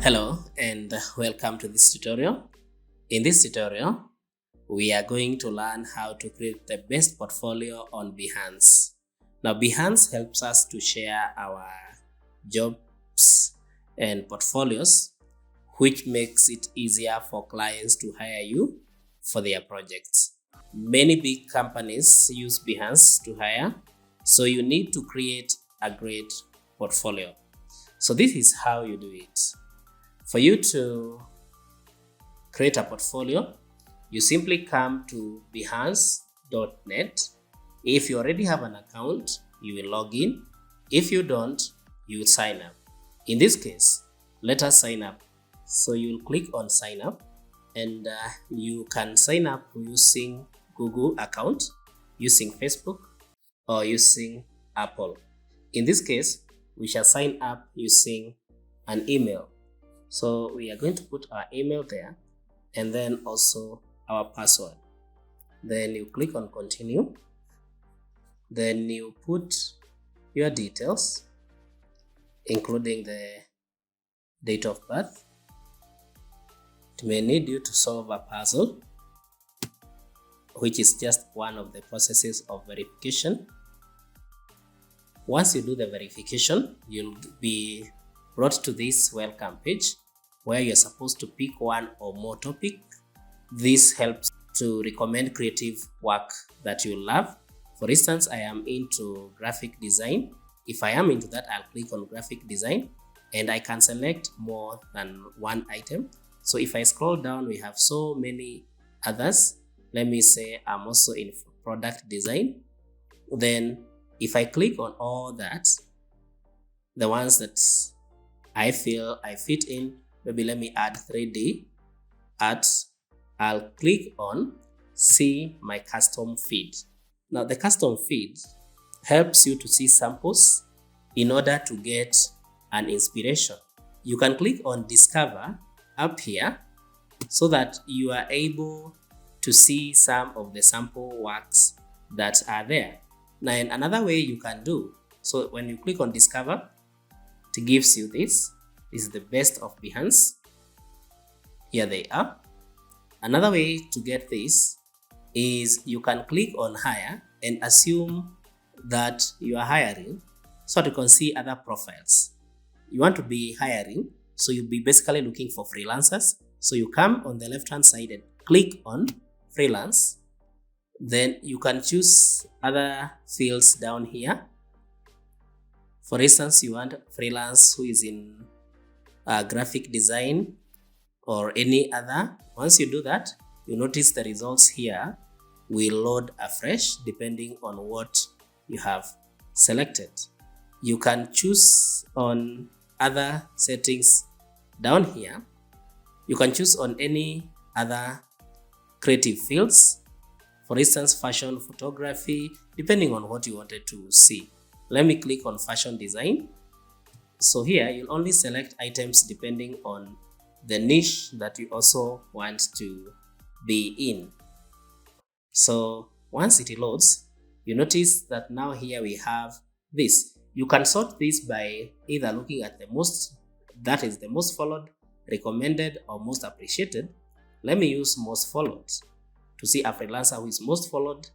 Hello and welcome to this tutorial. In this tutorial, we are going to learn how to create the best portfolio on Behance. Now, Behance helps us to share our jobs and portfolios, which makes it easier for clients to hire you for their projects. Many big companies use Behance to hire, so you need to create a great portfolio. So this is how you do it. For you to create a portfolio, you simply come to behance.net. If you already have an account, you will log in. If you don't, you will sign up. In this case, let us sign up. So you'll click on sign up, and you can sign up using Google account, using Facebook, or using Apple. In this case, we shall sign up using an email. So we are going to put our email there and then also our password. Then you click on continue. Then you put your details, including the date of birth. It may need you to solve a puzzle, which is just one of the processes of verification. Once you do the verification, you'll be brought to this welcome page where you're supposed to pick one or more topic. This helps to recommend creative work that you love. For instance, I am into graphic design. If I am into that, I'll click on graphic design and I can select more than one item. So if I scroll down, we have so many others. Let me say I'm also in product design. Then if I click on all that, the ones that I feel I fit in, maybe let me add 3D art. I'll click on see my custom feed. Now the custom feed helps you to see samples in order to get an inspiration. You can click on discover up here so that you are able to see some of the sample works that are there. Now, in another way you can do, so when you click on discover, it gives you this. This is the best of Behance. Here they are. Another way to get this is you can click on hire and assume that you are hiring so that you can see other profiles. You want to be hiring, so you'll be basically looking for freelancers. So you come on the left hand side and click on freelance. Then you can choose other fields down here. For instance, you want freelance who is in graphic design or any other. Once you do that, you notice the results here will load afresh depending on what you have selected. You can choose on other settings down here. You can choose on any other creative fields. For instance, fashion, photography, depending on what you wanted to see. Let me click on fashion design. So here you'll only select items depending on the niche that you also want to be in. So once it loads, you notice that now here we have this. You can sort this by either looking at the most followed, recommended, or most appreciated. Let me use most followed to see a freelancer who is most followed.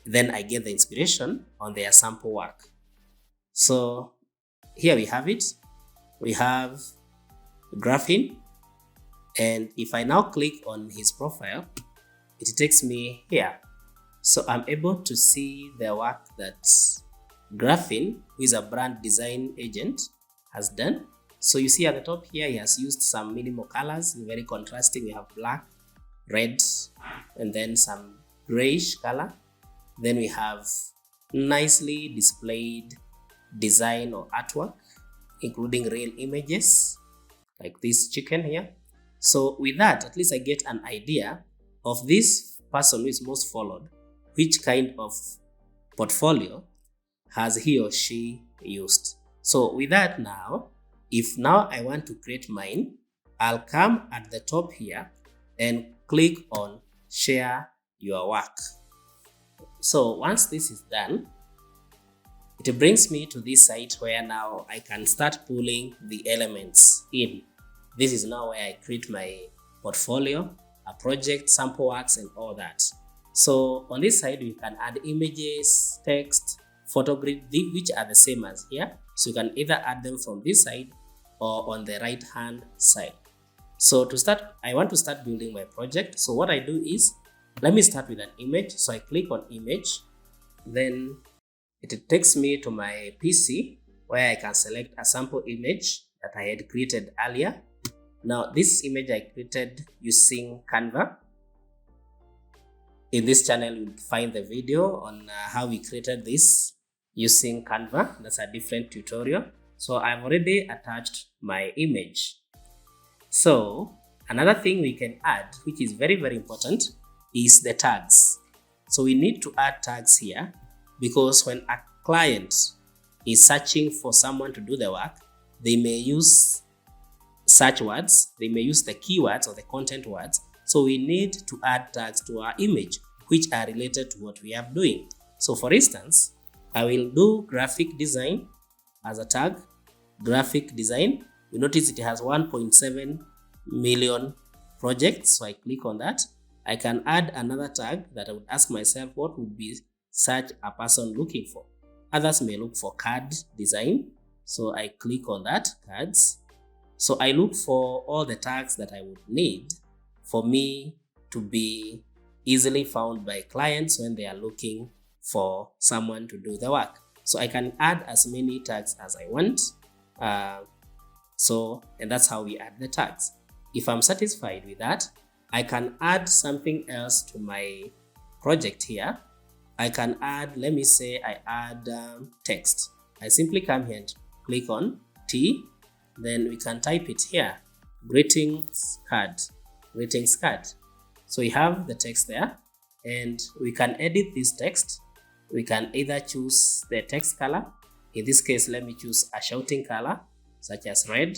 Then I get the inspiration on their sample work. So here we have it. We have graphene, and if I now click on his profile, it takes me here. So I'm able to see the work that Graphene, who is a brand design agent, has done. So you see at the top here, he has used some minimal colors, very contrasting. We have black, red, and then some grayish color. Then we have nicely displayed design or artwork, including real images like this chicken here. So with that, at least I get an idea of this person who is most followed, which kind of portfolio has he or she used. So with that now, if now I want to create mine, I'll come at the top here and click on share your work. So once this is done, it brings me to this site where now I can start pulling the elements in. This is now where I create my portfolio, a project, sample works, and all that. So on this side, we can add images, text, photo grid, which are the same as here. So you can either add them from this side or on the right hand side. So to start, I want to start building my project. So what I do is, let me start with an image. So I click on image, then it takes me to my PC where I can select a sample image that I had created earlier. Now this image I created using Canva. In this channel, you'll find the video on how we created this using Canva. That's a different tutorial. So I've already attached my image. So another thing we can add, which is very, very important, is the tags. So we need to add tags here because when a client is searching for someone to do the work, they may use search words, they may use the keywords or the content words. So we need to add tags to our image which are related to what we are doing. So for instance, I will do graphic design as a tag, graphic design. You notice it has 1.7 million projects. So I click on that. I can add another tag that I would ask myself, what would be such a person looking for? Others may look for card design. So I click on that, cards. So I look for all the tags that I would need for me to be easily found by clients when they are looking for someone to do the work. So I can add as many tags as I want. And that's how we add the tags. If I'm satisfied with that, I can add something else to my project here. I can add, let me say I add text. I simply come here and click on T. Then we can type it here, greetings card, greetings card. So we have the text there, and we can edit this text. We can either choose the text color. In this case, let me choose a shouting color, such as red.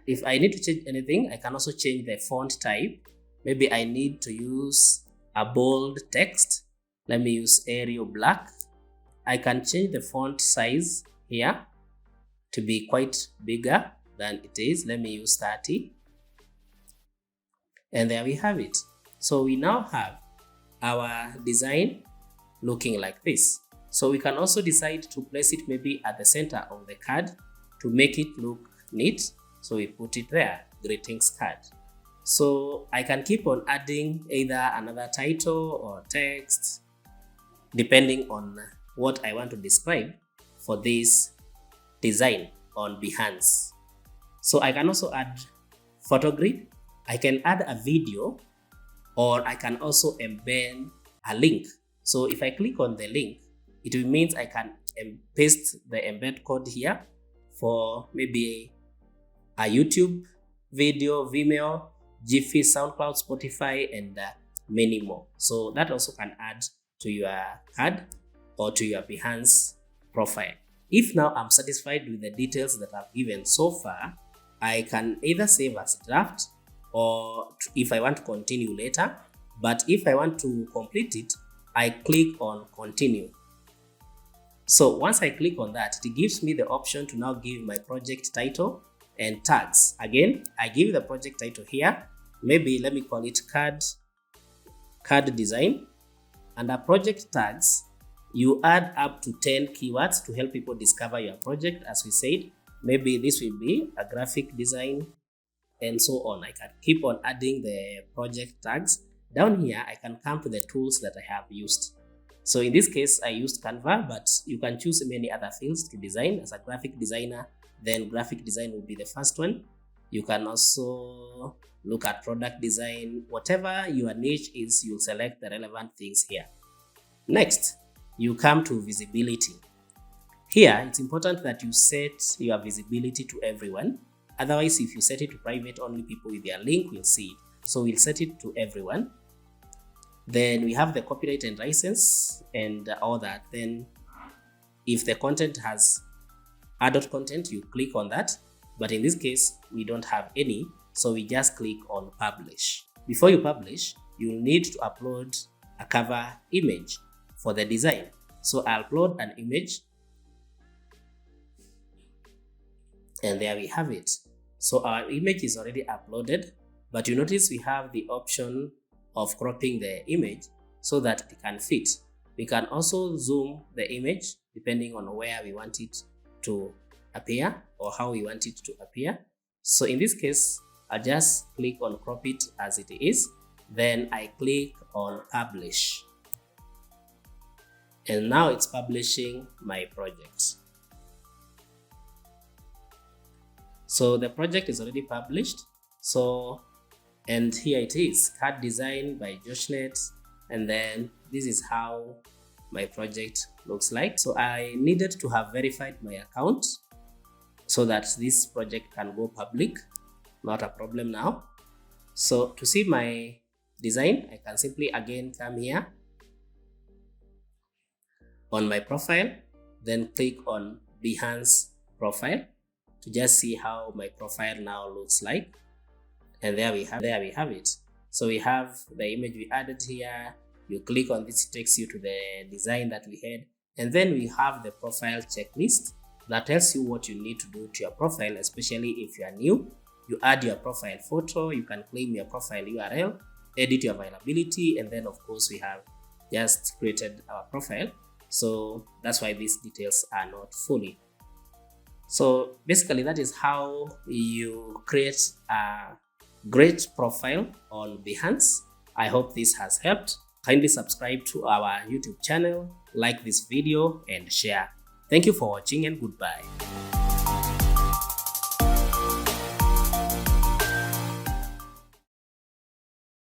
If I need to change anything, I can also change the font type. Maybe I need to use a bold text. Let me use Arial Black. I can change the font size here to be quite bigger than it is. Let me use 30. And there we have it. So we now have our design looking like this. So we can also decide to place it maybe at the center of the card to make it look neat. So we put it there, greetings card. So I can keep on adding either another title or text, depending on what I want to describe for this design on Behance. So I can also add photo grid. I can add a video, or I can also embed a link. So if I click on the link, it means I can paste the embed code here for maybe a YouTube video, Vimeo, Jiffy, SoundCloud, Spotify, and many more. So that also can add to your card or to your Behance profile. If now I'm satisfied with the details that I've given so far, I can either save as draft, or if I want to continue later. But if I want to complete it, I click on continue. So once I click on that, it gives me the option to now give my project title and tags. Again, I give the project title here. Maybe let me call it card design. Under project tags, you add up to 10 keywords to help people discover your project. As we said, maybe this will be a graphic design and so on. I can keep on adding the project tags. Down here, I can come to the tools that I have used. So in this case, I used Canva, but you can choose many other fields to design. As a graphic designer, then graphic design will be the first one. You can also look at product design. Whatever your niche is, you'll select the relevant things here. Next, you come to visibility. Here, it's important that you set your visibility to everyone. Otherwise, if you set it to private, only people with their link will see it. So we'll set it to everyone. Then we have the copyright and license and all that. Then if the content has adult content, you click on that. But in this case, we don't have any. So we just click on publish. Before you publish, you'll need to upload a cover image for the design. So I'll upload an image. And there we have it. So our image is already uploaded, but you notice we have the option of cropping the image so that it can fit. We can also zoom the image depending on where we want it to appear or how we want it to appear. So in this case, I just click on crop it as it is. Then I click on publish. And now it's publishing my project. So the project is already published. So, and here it is, card design by JoshNet. And then this is how my project looks like. So I needed to have verified my account so that this project can go public. Not a problem now. So to see my design, I can simply again come here on my profile, then click on Behance profile to just see how my profile now looks like. And there we have it. So we have the image we added here. You click on this, it takes you to the design that we had. And then we have the profile checklist that tells you what you need to do to your profile, especially if you are new. You add your profile photo, you can claim your profile URL, edit your availability, and then of course we have just created our profile. So that's why these details are not fully. So basically that is how you create a great profile on Behance. I hope this has helped. Kindly subscribe to our YouTube channel, like this video and share. Thank you for watching and goodbye.